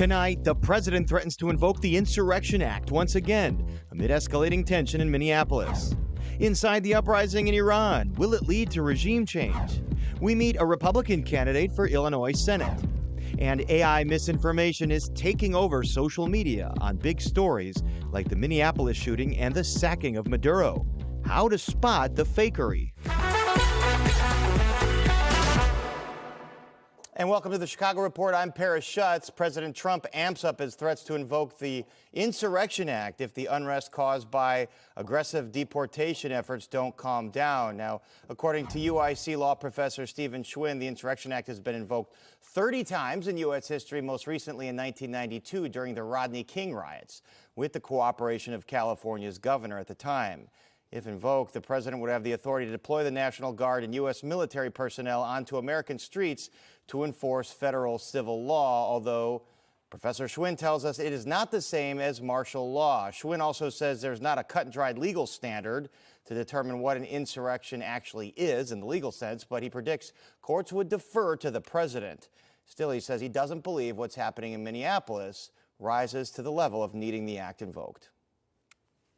Tonight, the president threatens to invoke the Insurrection Act once again amid escalating tension in Minneapolis. Inside the uprising in Iran, will it lead to regime change? We meet a Republican candidate for Illinois Senate. And AI misinformation is taking over social media on big stories like the Minneapolis shooting and the sacking of Maduro. How to spot the fakery. And welcome to the Chicago Report. I'm Schutz. President Trump amps up his threats to invoke the Insurrection Act if the unrest caused by aggressive deportation efforts don't calm down. Now, according to UIC law professor Stephen Schwinn, the Insurrection Act has been invoked 30 times in U.S. history, most recently in 1992 during the Rodney King riots, with the cooperation of California's governor at the time. If invoked, the president would have the authority to deploy the National Guard and U.S. military personnel onto American streets to enforce federal civil law, although Professor Schwinn tells us it is not the same as martial law. Schwinn also says there's not a cut-and-dried legal standard to determine what an insurrection actually is in the legal sense, but he predicts courts would defer to the president. Still, he says he doesn't believe what's happening in Minneapolis rises to the level of needing the act invoked.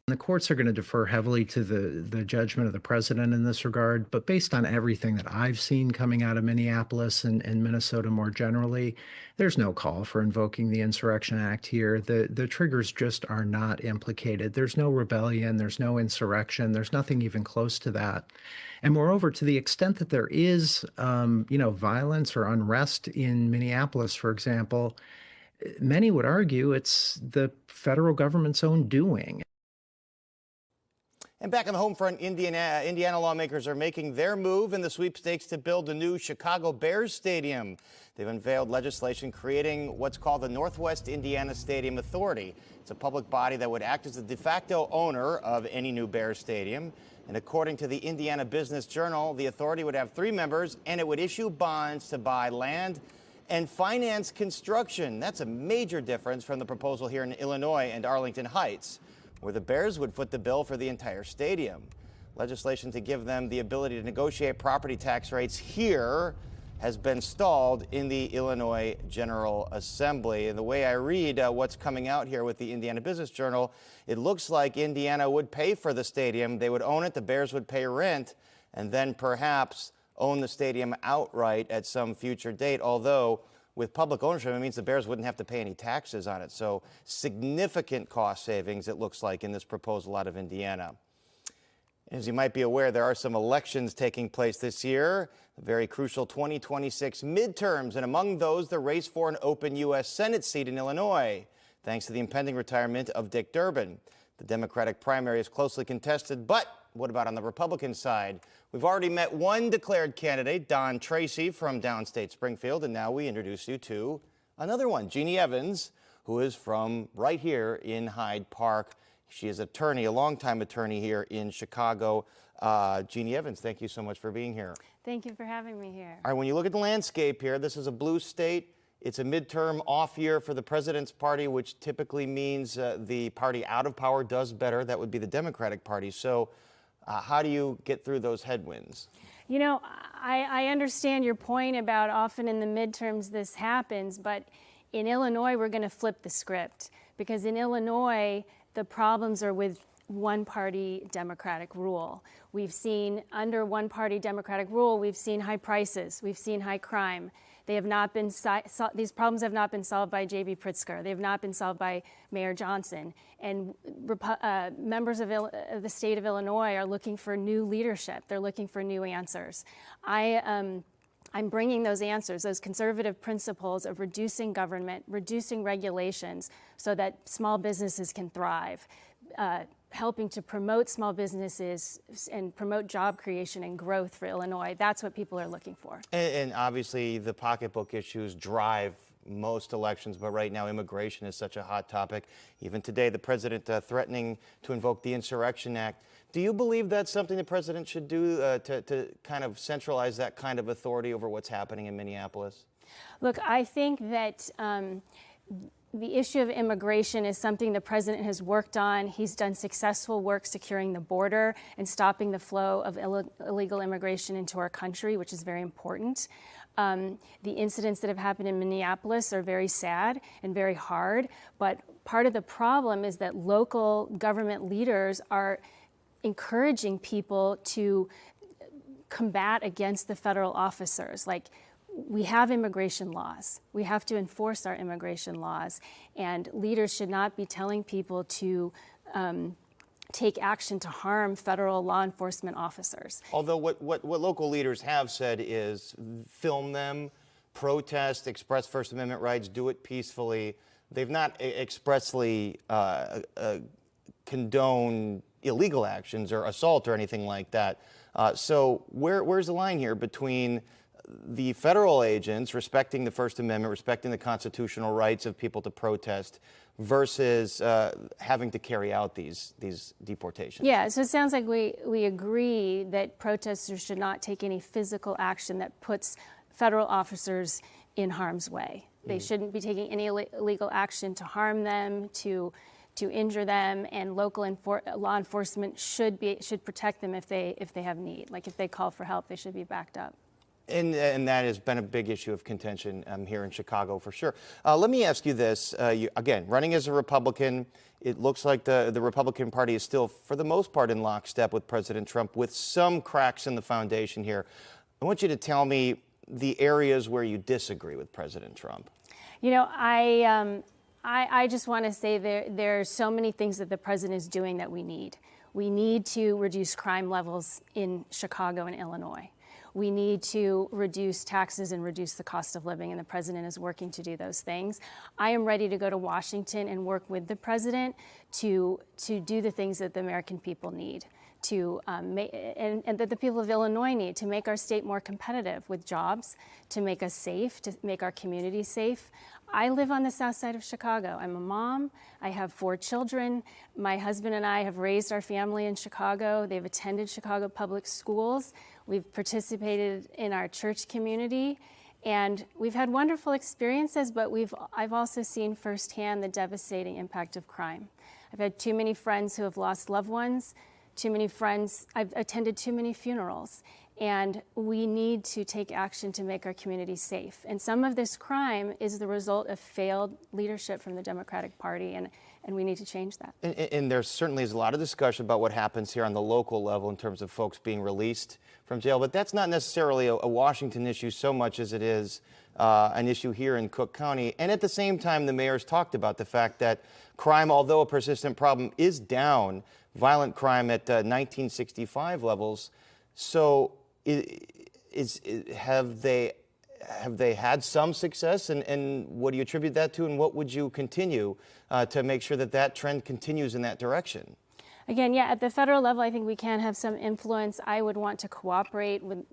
The courts are going to defer heavily to the judgment of the president in this regard, but based on everything that I've seen coming out of Minneapolis and Minnesota more generally, there's no call for invoking the Insurrection Act here. The triggers just are not implicated. There's no rebellion, there's no insurrection, there's nothing even close to that. And moreover, to the extent that there is, violence or unrest in Minneapolis, for example, many would argue it's the federal government's own doing. And back on the home front, Indiana lawmakers are making their move in the sweepstakes to build a new Chicago Bears stadium. They've unveiled legislation creating what's called the Northwest Indiana Stadium Authority. It's a public body that would act as the de facto owner of any new Bears stadium. And according to the Indiana Business Journal, the authority would have 3 members, and it would issue bonds to buy land and finance construction. That's a major difference from the proposal here in Illinois and Arlington Heights, where the Bears would foot the bill for the entire stadium. Legislation to give them the ability to negotiate property tax rates here has been stalled in the Illinois General Assembly. And the way I read what's coming out here with the Indiana Business Journal, it looks like Indiana would pay for the stadium. They would own it, the Bears would pay rent, and then perhaps own the stadium outright at some future date, although with public ownership, it means the Bears wouldn't have to pay any taxes on it. So significant cost savings, it looks like, in this proposal out of Indiana. As you might be aware, there are some elections taking place this year, very crucial 2026 midterms, and among those, the race for an open U.S. Senate seat in Illinois, thanks to the impending retirement of Dick Durbin. The Democratic primary is closely contested, but what about on the Republican side? We've already met one declared candidate, Don Tracy from downstate Springfield, and now we introduce you to another one, Jeannie Evans, who is from right here in Hyde Park. She is an attorney, a longtime attorney here in Chicago. Jeannie Evans, thank you so much for being here. Thank you for having me here. All right, when you look at the landscape here, this is a blue state. It's a midterm off year for the president's party, which typically means the party out of power does better. That would be the Democratic Party. So how do you get through those headwinds? You know, I understand your point about often in the midterms this happens, but in Illinois, we're going to flip the script, because in Illinois, the problems are with one-party Democratic rule. We've seen under one-party Democratic rule, we've seen high prices, we've seen high crime. They have not been these problems have not been solved by J.B. Pritzker. They have not been solved by Mayor Johnson. And members of the state of Illinois are looking for new leadership. They're looking for new answers. I'm bringing those answers, those conservative principles of reducing government, reducing regulations so that small businesses can thrive, helping to promote small businesses and promote job creation and growth for Illinois. That's what people are looking for. And obviously the pocketbook issues drive most elections, but right now immigration is such a hot topic. Even today, the president threatening to invoke the Insurrection Act. Do you believe that's something the president should do to kind of centralize that kind of authority over what's happening in Minneapolis? Look, I think that the issue of immigration is something the president has worked on. He's done successful work securing the border and stopping the flow of illegal immigration into our country, which is very important. The incidents that have happened in Minneapolis are very sad and very hard, but part of the problem is that local government leaders are encouraging people to combat against the federal officers. Like, we have immigration laws. We have to enforce our immigration laws, and leaders should not be telling people to take action to harm federal law enforcement officers. Although what local leaders have said is film them, protest, express First Amendment rights, do it peacefully. They've not expressly condoned illegal actions or assault or anything like that. So where's the line here between the federal agents respecting the First Amendment, respecting the constitutional rights of people to protest, versus having to carry out these deportations? Yeah, so it sounds like we agree that protesters should not take any physical action that puts federal officers in harm's way. They shouldn't be taking any illegal action to harm them, to injure them, and local law enforcement should protect them if they have need. Like, if they call for help, they should be backed up. And that has been a big issue of contention here in Chicago, for sure. Let me ask you this. Again, running as a Republican, it looks like the Republican Party is still, for the most part, in lockstep with President Trump, with some cracks in the foundation here. I want you to tell me the areas where you disagree with President Trump. You know, I just want to say there are so many things that the president is doing that we need. We need to reduce crime levels in Chicago and Illinois. We need to reduce taxes and reduce the cost of living, and the president is working to do those things. I am ready to go to Washington and work with the president to do the things that the American people need, and that the people of Illinois need, to make our state more competitive with jobs, to make us safe, to make our community safe. I live on the south side of Chicago. I'm a mom. I have 4 children. My husband and I have raised our family in Chicago. They've attended Chicago public schools. We've participated in our church community, and we've had wonderful experiences, but I've also seen firsthand the devastating impact of crime. I've had too many friends who have lost loved ones, I've attended too many funerals, and we need to take action to make our community safe. And some of this crime is the result of failed leadership from the Democratic Party, and we need to change that. And there certainly is a lot of discussion about what happens here on the local level in terms of folks being released from jail, but that's not necessarily a Washington issue so much as it is an issue here in Cook County. And at the same time, the mayor's talked about the fact that crime, although a persistent problem, is down, violent crime at 1965 levels. So have they had some success, and what do you attribute that to, and what would you continue to make sure that trend continues in that direction? Again, yeah, at the federal level, I think we can have some influence. I would want to cooperate with,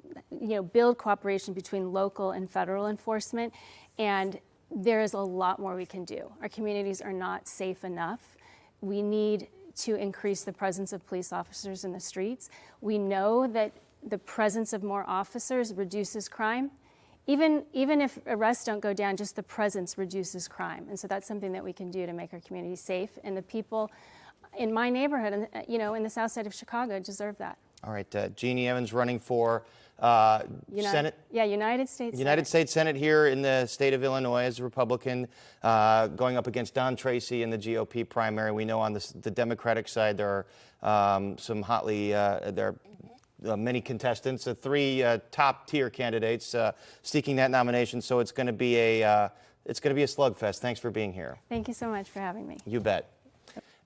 build cooperation between local and federal enforcement, and there is a lot more we can do. Our communities are not safe enough. We need to increase the presence of police officers in the streets. We know that the presence of more officers reduces crime. Even if arrests don't go down, just the presence reduces crime. And so that's something that we can do to make our community safe. And the people in my neighborhood, in the south side of Chicago, deserve that. All right, Jeannie Evans running for Senate. Yeah, United States Senate here in the state of Illinois as a Republican, going up against Don Tracy in the GOP primary. We know on the Democratic side there are some hotly, there are many contestants, 3 top-tier candidates seeking that nomination. So it's going to be a slugfest. Thanks for being here. Thank you so much for having me. You bet.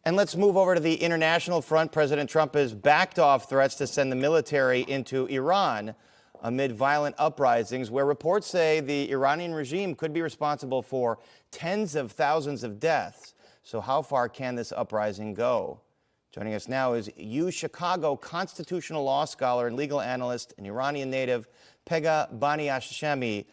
And let's move over to the international front. President Trump has backed off threats to send the military into Iran amid violent uprisings, where reports say the Iranian regime could be responsible for tens of thousands of deaths. So how far can this uprising go? Joining us now is Chicago constitutional law scholar and legal analyst and Iranian native, Pegah Bani-Hashemi.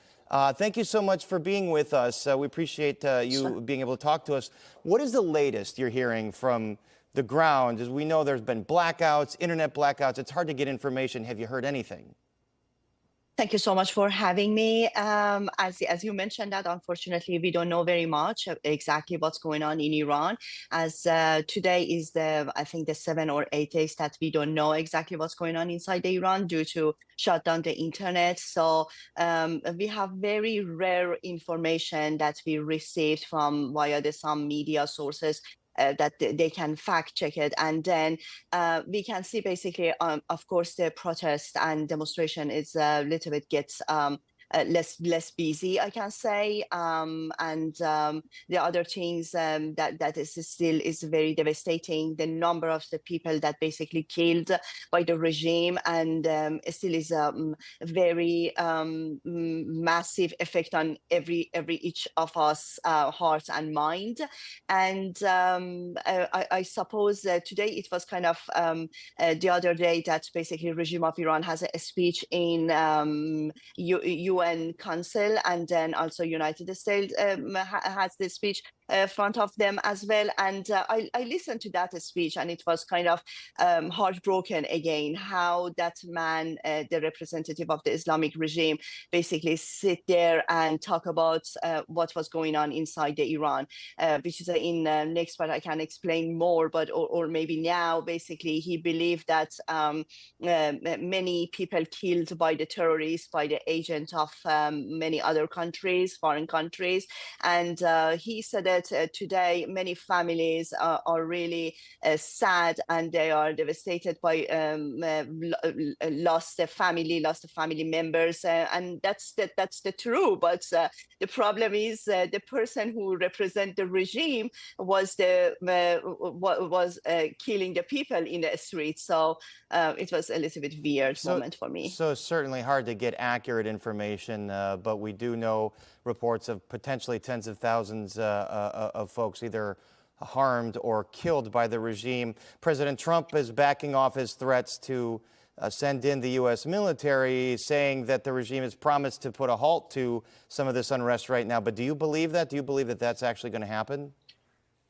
Thank you so much for being with us. We appreciate you being able to talk to us. What is the latest you're hearing from the ground? As we know, there's been blackouts, internet blackouts. It's hard to get information. Have you heard anything? Thank you so much for having me. As you mentioned that, unfortunately, we don't know very much exactly what's going on in Iran. As today is I think the 7 or 8 days that we don't know exactly what's going on inside the Iran due to shut down the internet. So we have very rare information that we received from via some media sources. That they can fact check it, and then we can see basically, of course, the protest and demonstration is a little bit gets less busy, I can say, and the other things that is still is very devastating. The number of the people that basically killed by the regime, and still is a very massive effect on each of us heart and mind. And I suppose today it was kind of the other day that basically regime of Iran has a speech in UN Council, and then also United States has the speech front of them as well. And I listened to that speech, and it was kind of heartbroken again how that man, the representative of the Islamic regime, basically sit there and talk about what was going on inside the Iran, which is in next part I can explain more, but or maybe now basically he believed that many people killed by the terrorists, by the agent of many other countries, foreign countries. And he said that today many families are really sad, and they are devastated by lost the family members, and that's the true. But the problem is the person who represents the regime was killing the people in the street. So it was a little bit weird moment for me. So certainly hard to get accurate information, but we do know reports of potentially tens of thousands of folks either harmed or killed by the regime. President Trump is backing off his threats to send in the U.S. military, saying that the regime has promised to put a halt to some of this unrest right now. But do you believe that? Do you believe that that's actually going to happen?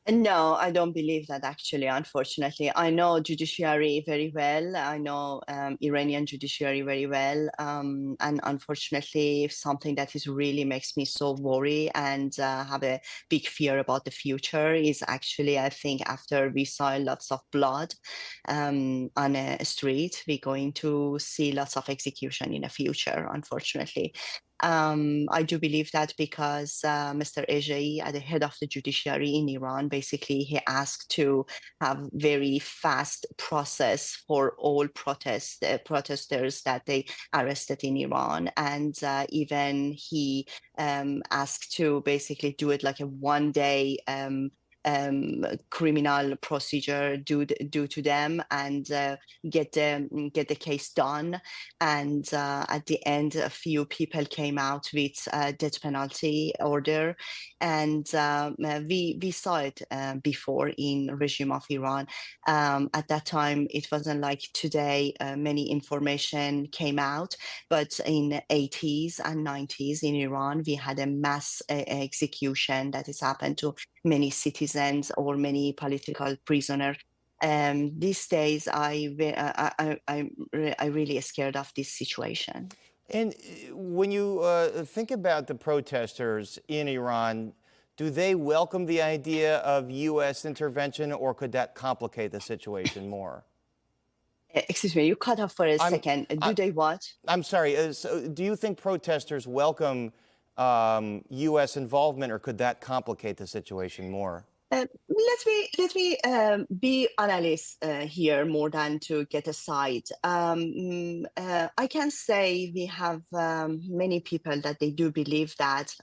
No, I don't believe that, actually, unfortunately. I know judiciary very well. I know Iranian judiciary very well. And unfortunately, something that is really makes me so worry and have a big fear about the future is actually, I think, after we saw lots of blood on a street, we're going to see lots of execution in the future, unfortunately. I do believe that because Mr. Ejei, at the head of the judiciary in Iran, basically he asked to have very fast process for all protesters that they arrested in Iran, and even he asked to basically do it like a 1 day criminal procedure due to them, and get the case done. And at the end, a few people came out with death penalty order, and we saw it before in regime of Iran. At that time, it wasn't like today. Many information came out, but in the 80s and 90s in Iran, we had a mass execution that has happened to many citizens or many political prisoners. These days, I'm really scared of this situation. And when you think about the protesters in Iran, do they welcome the idea of U.S. intervention, or could that complicate the situation more? Excuse me, you cut off for a second. Do they what? I'm sorry. So do you think protesters welcome U.S. involvement, or could that complicate the situation more? Let me be analyst here more than to get a side. I can say we have many people that they do believe that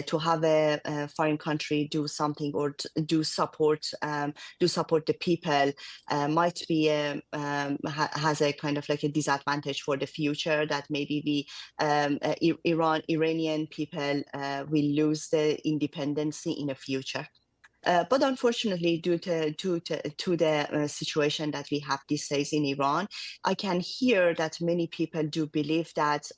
to have a foreign country do something or do support the people might be has a kind of like a disadvantage for the future, that maybe we Iranian people will lose the independence in the future. But unfortunately, due to the situation that we have these days in Iran, I can hear that many people do believe that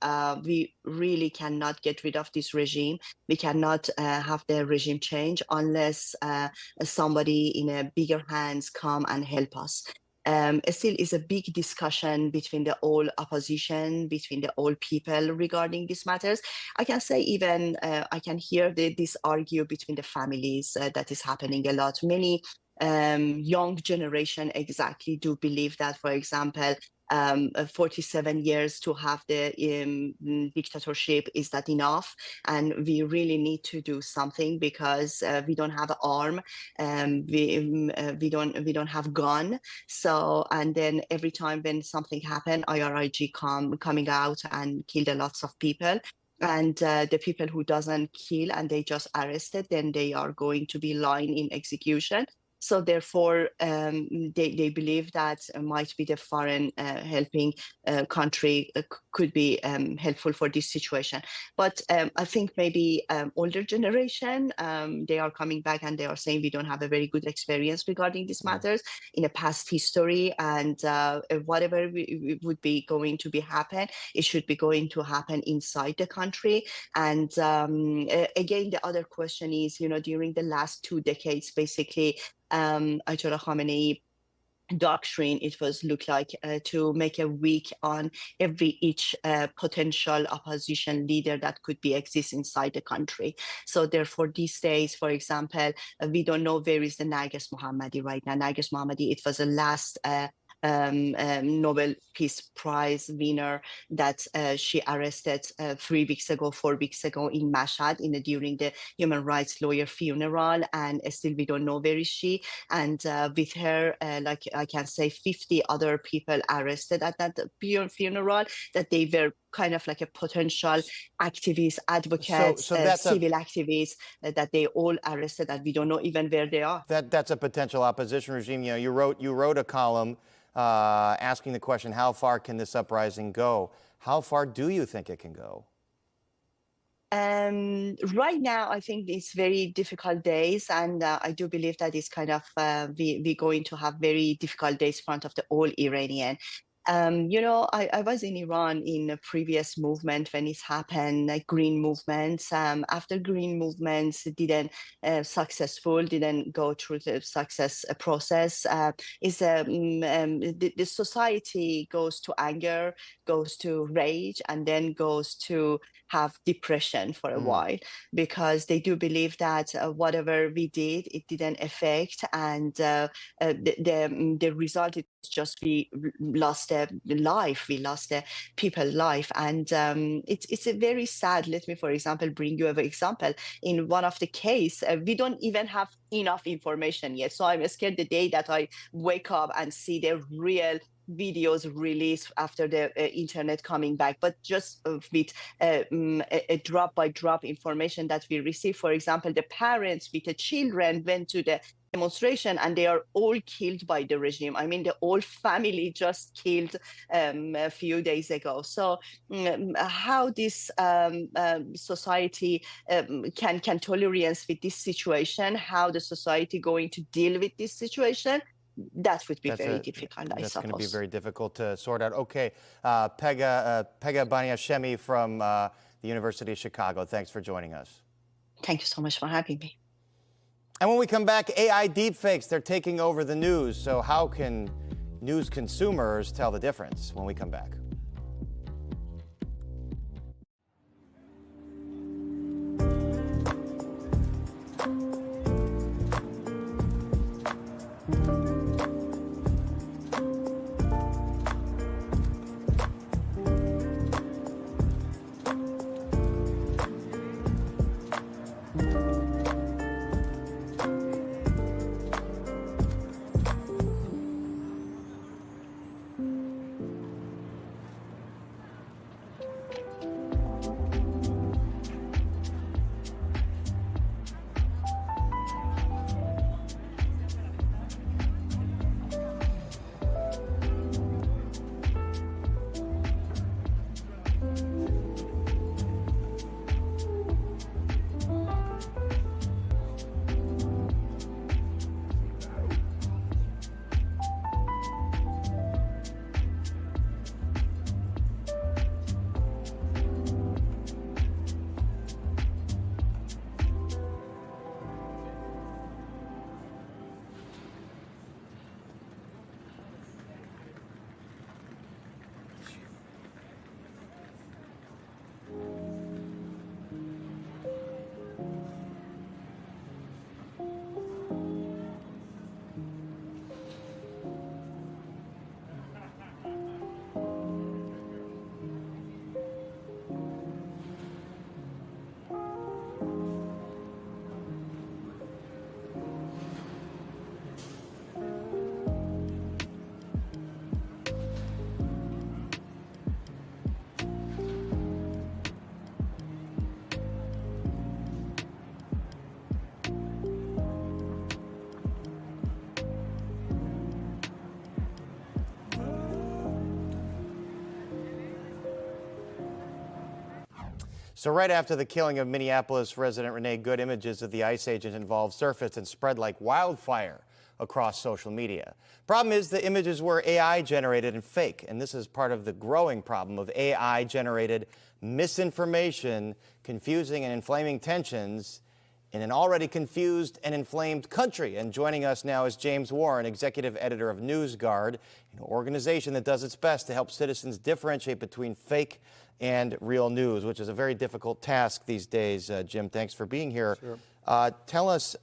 we really cannot get rid of this regime. We cannot have the regime change unless somebody in a bigger hands come and help us. still is a big discussion between the all opposition, between the all people regarding these matters. I can say even I can hear this argue between the families that is happening a lot. Many young generation exactly do believe that, for example, 47 years to have the dictatorship, is that enough? And we really need to do something because we don't have an arm, we don't have gun. So, and then every time when something happened, IRIG coming out and killed a lots of people. And the people who doesn't kill and they just arrested, then they are going to be lying in execution. So therefore, they believe that might be the foreign helping country could be helpful for this situation. But I think maybe older generation, they are coming back and they are saying we don't have a very good experience regarding these matters in a past history, and whatever would be going to be happen, it should be going to happen inside the country. And again, the other question is, during the last 2 decades, basically, Ayatollah Khamenei doctrine, it was look like to make a week on each potential opposition leader that could be exist inside the country. So therefore, these days, for example, we don't know where is the Narges Mohammadi right now. Narges Mohammadi, it was the last Nobel Peace Prize winner that she arrested 3 weeks ago, 4 weeks ago in Mashhad during the human rights lawyer funeral, and still we don't know where is she. And with her, like I can say, 50 other people arrested at that funeral, that they were kind of like a potential activists, advocates, civil activists, that they all arrested, and we don't know even where they are. That's a potential opposition regime. You wrote a column asking the question, how far can this uprising go? How far do you think it can go? Right now, I think it's very difficult days, and I do believe that it's kind of we're going to have very difficult days in front of the all Iranian. I was in Iran in a previous movement when it happened, like green movements. After green movements didn't go through the success process, the society goes to anger, goes to rage, and then goes to have depression for a while, because they do believe that whatever we did, it didn't affect, and the result is just we lost a life, we lost a people life, and it's a very sad. Let me, for example, bring you an example. In one of the case, we don't even have enough information yet, so I'm scared the day that I wake up and see the real videos released after the internet coming back, but just with a drop by drop information that we receive. For example, the parents with the children went to the demonstration and they are all killed by the regime. I mean, the whole family just killed a few days ago. So how this society can tolerance with this situation, how the society going to deal with this situation, that would be very difficult, I suppose. That's going to be very difficult to sort out. Okay, Pegah Baniashemi from the University of Chicago, thanks for joining us. Thank you so much for having me. And when we come back, AI deepfakes, they're taking over the news. So how can news consumers tell the difference? When we come back. So right after the killing of Minneapolis resident Renee Good, images of the ICE agent involved surfaced and spread like wildfire across social media. Problem is the images were AI generated and fake, and this is part of the growing problem of AI generated misinformation, confusing and inflaming tensions in an already confused and inflamed country. And joining us now is James Warren, executive editor of NewsGuard, an organization that does its best to help citizens differentiate between fake and real news, which is a very difficult task these days. Jim, thanks for being here. Sure. Tell us,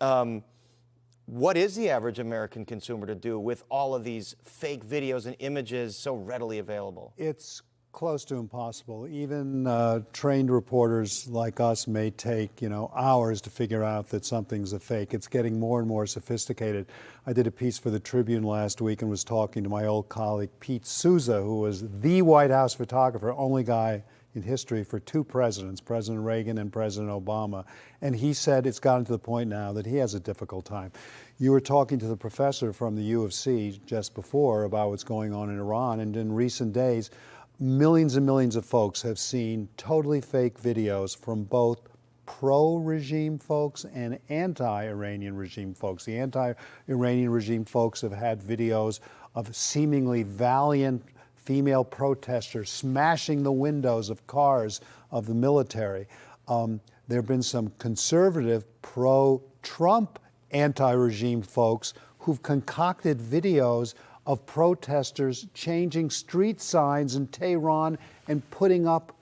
what is the average American consumer to do with all of these fake videos and images so readily available? It's close to impossible. Even trained reporters like us may take, hours to figure out that something's a fake. It's getting more and more sophisticated. I did a piece for the Tribune last week and was talking to my old colleague Pete Souza, who was the White House photographer, only guy in history for two presidents, President Reagan and President Obama. And he said it's gotten to the point now that he has a difficult time. You were talking to the professor from the U of C just before about what's going on in Iran, and in recent days, millions and millions of folks have seen totally fake videos from both pro-regime folks and anti-Iranian regime folks. The anti-Iranian regime folks have had videos of seemingly valiant female protesters smashing the windows of cars of the military. There have been some conservative pro-Trump anti-regime folks who've concocted videos of protesters changing street signs in Tehran and putting up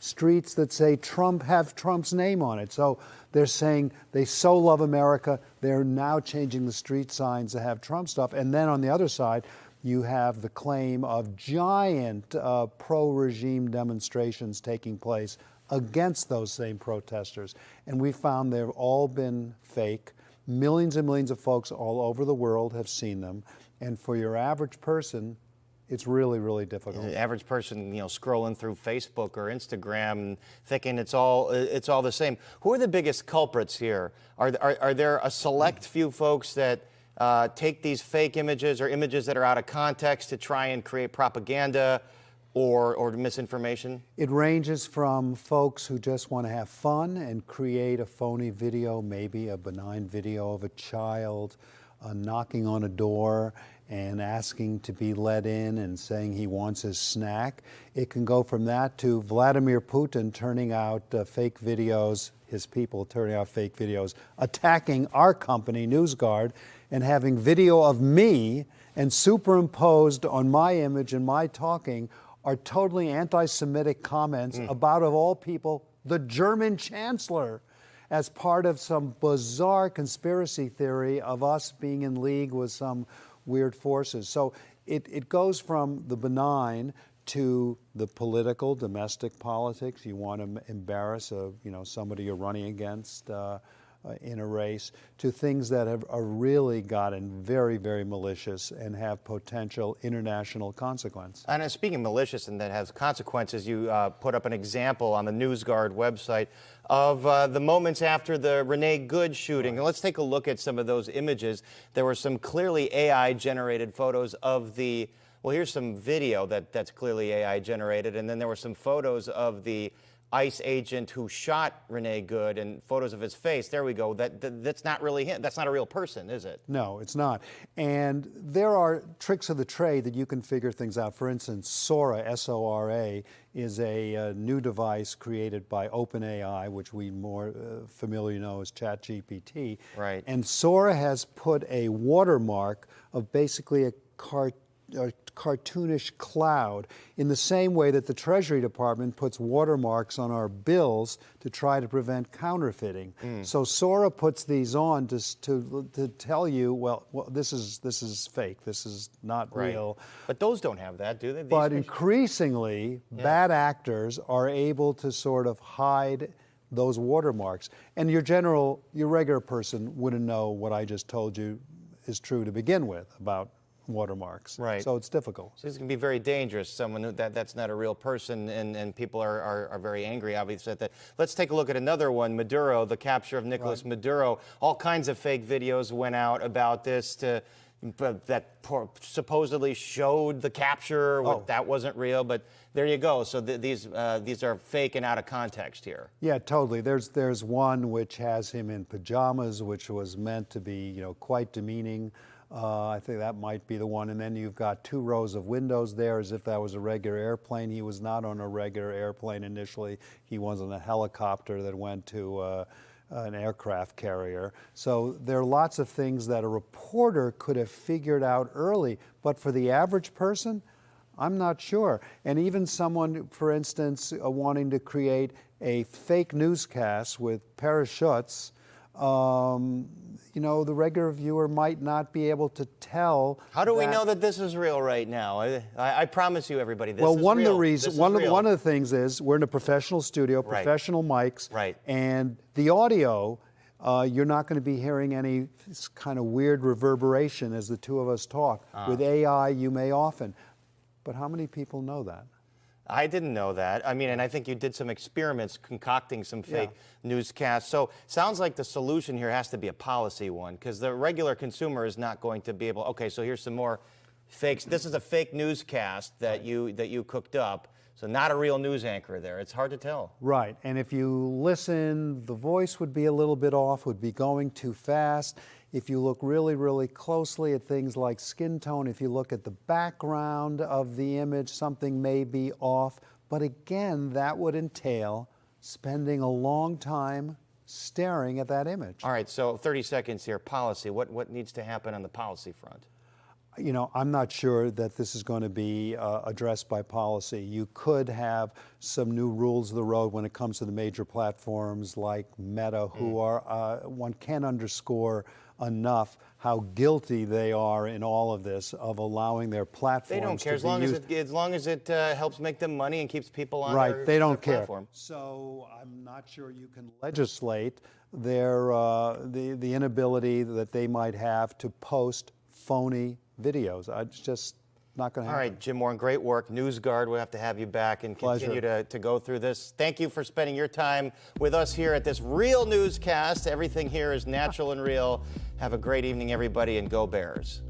streets that say have Trump's name on it. So they're saying they so love America, they're now changing the street signs to have Trump stuff. And then on the other side, you have the claim of giant pro-regime demonstrations taking place against those same protesters. And we found they've all been fake. Millions and millions of folks all over the world have seen them. And for your average person, it's really, really difficult. The average person, scrolling through Facebook or Instagram, thinking it's all the same. Who are the biggest culprits here? Are there a select few folks that take these fake images or images that are out of context to try and create propaganda or misinformation? It ranges from folks who just want to have fun and create a phony video, maybe a benign video of a child knocking on a door and asking to be let in and saying he wants his snack. It can go from that to Vladimir Putin turning out fake videos, his people turning out fake videos, attacking our company, NewsGuard, and having video of me and superimposed on my image and my talking are totally anti-Semitic comments about, of all people, the German chancellor, as part of some bizarre conspiracy theory of us being in league with some weird forces. So it goes from the benign to the political, domestic politics. You want to embarrass somebody you're running against in a race, to things that are really gotten very, very malicious and have potential international consequence. And speaking of malicious and that has consequences, you put up an example on the NewsGuard website of the moments after the Renee Good shooting. Right. And let's take a look at some of those images. There were some clearly AI-generated photos of the, well, here's some video that's clearly AI-generated, and then there were some photos of the ICE agent who shot Renee Good and photos of his face. There we go. That's not really him. That's not a real person, is it? No, it's not. And there are tricks of the trade that you can figure things out. For instance, Sora, S-O-R-A, is a new device created by OpenAI, which we more familiarly know as ChatGPT. Right. And Sora has put a watermark of basically a cartoonish cloud, in the same way that the Treasury Department puts watermarks on our bills to try to prevent counterfeiting. So Sora puts these on to tell you, well, this is fake. This is not real. But those don't have that, do they? But increasingly, bad actors are able to sort of hide those watermarks. And your regular person wouldn't know what I just told you is true to begin with about watermarks. Right. So it's difficult. So this can be very dangerous. Someone who that's not a real person, and people are very angry, obviously, at that. Let's take a look at another one, Maduro, the capture of Nicolas Maduro. All kinds of fake videos went out about this to supposedly showed the capture. That wasn't real, but there you go. So these are fake and out of context here. Yeah, totally. There's one which has him in pajamas, which was meant to be, quite demeaning. I think that might be the one. And then you've got 2 rows of windows there as if that was a regular airplane. He was not on a regular airplane initially. He was on a helicopter that went to an aircraft carrier. So there are lots of things that a reporter could have figured out early, but for the average person, I'm not sure. And even someone, for instance, wanting to create a fake newscast with Schutz, the regular viewer might not be able to tell. How do we know that this is real right now? I promise you, everybody, this is real. Well, one of the reasons, one of the things is we're in a professional studio, professional mics, right? And the audio, you're not going to be hearing any kind of weird reverberation as the two of us talk. With AI, you may often. But how many people know that? I didn't know that. I mean, and I think you did some experiments concocting some fake newscasts. So sounds like the solution here has to be a policy one, because the regular consumer is not going to be able, okay, so here's some more fakes. This is a fake newscast that you cooked up. So not a real news anchor there. It's hard to tell. Right. And if you listen, the voice would be a little bit off, would be going too fast. If you look really, really closely at things like skin tone, if you look at the background of the image, something may be off. But again, that would entail spending a long time staring at that image. All right, so 30 seconds here. Policy. What needs to happen on the policy front? I'm not sure that this is going to be addressed by policy. You could have some new rules of the road when it comes to the major platforms like Meta, who are, one can't underscore enough how guilty they are in all of this, of allowing their platforms They don't care to be used. as long as it helps make them money and keeps people on they don't their care. platform. So I'm not sure you can legislate their the inability that they might have to post phony videos. It's just not going to happen. All right, Jim Warren, great work. NewsGuard, we'll have to have you back and continue to go through this. Thank you for spending your time with us here at this real newscast. Everything here is natural and real. Have a great evening, everybody, and go Bears.